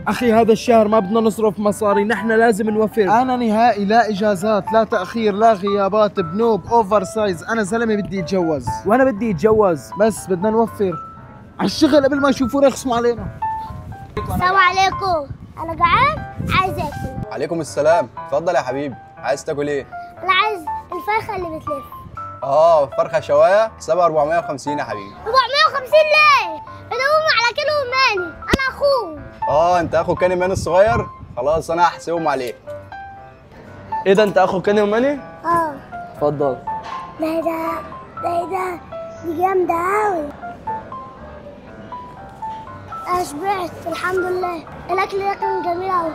اخي هذا الشهر ما بدنا نصرف مصاري، نحن لازم نوفر. انا نهائي لا اجازات لا تاخير لا غيابات بنوب اوفر سايز، انا زلمه بدي اتجوز. وانا بدي اتجوز. بس بدنا نوفر على الشغل قبل ما يشوفونا يخصموا علينا. السلام عليكم، انا جعان عايز اكل. عليكم السلام، اتفضل يا حبيبي، عايز تاكل ايه؟ انا عايز الفرخه اللي بتلف. فرخه شوايه حسابها 450 يا حبيبي. 450 ليه؟ ادوهم على كيلو ماني، انا اخوه. انت اخو كاني مان الصغير؟ خلاص انا هحسبهم عليك. ايه ده انت اخو كاني وماني؟ ده اتفضل. ايه ده دي جامده قوي. انا شبعت الحمد لله، الاكل ده كان جميل قوي.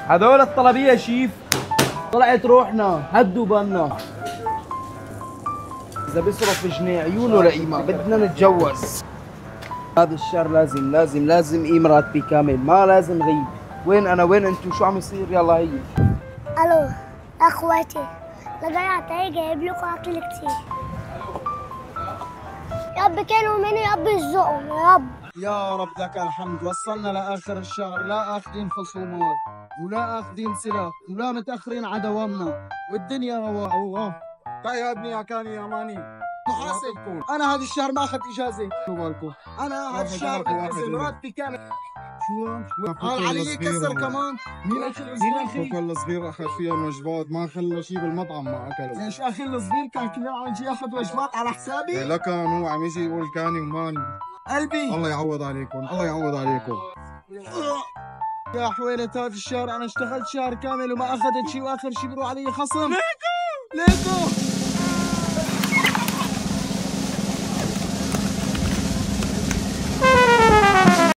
هذول الطلبيه يا شيف، طلعت روحنا، هدوا بالنا. اذا بيصرف جنيه عيونه لقيمه، بدنا نتجوز. هذا الشهر لازم قيم راتبي كامل، ما لازم غيب. وين انا وين انتو، شو عم يصير؟ يلا هي. الو اخواتي، رجعت اهي جايب لكم اكل كتير. يا رب كانوا مني، يا رب يرزقهم يا رب. يا رب لك الحمد، وصلنا لاخر الشهر، لا اخذين خصومات ولا اخذين سلاح ولا متاخرين على دوامنا، والدنيا رواق. الله تعال يا ابني يا كاني يا ماني محاسب. انا هذا الشهر ما اخذت اجازه. شو بالكم؟ انا هذا الشهر بنزل راتبي كامل. شو علي كسر كمان. مين اخي؟ اخوك الصغير اخذ فيها وجبات، ما خلى شيء بالمطعم ما اكله. ليش اخي الصغير كان كل يوم يجي ياخذ وجبات على حسابي؟ لا كان هو عم يجي يقول كاني وماني. قلبي الله يعوض عليكم، الله يعوض عليكم. يا حويلة هذا الشهر انا اشتغلت شهر كامل وما اخذت شيء، واخر شيء بروح علي خصم. ليكو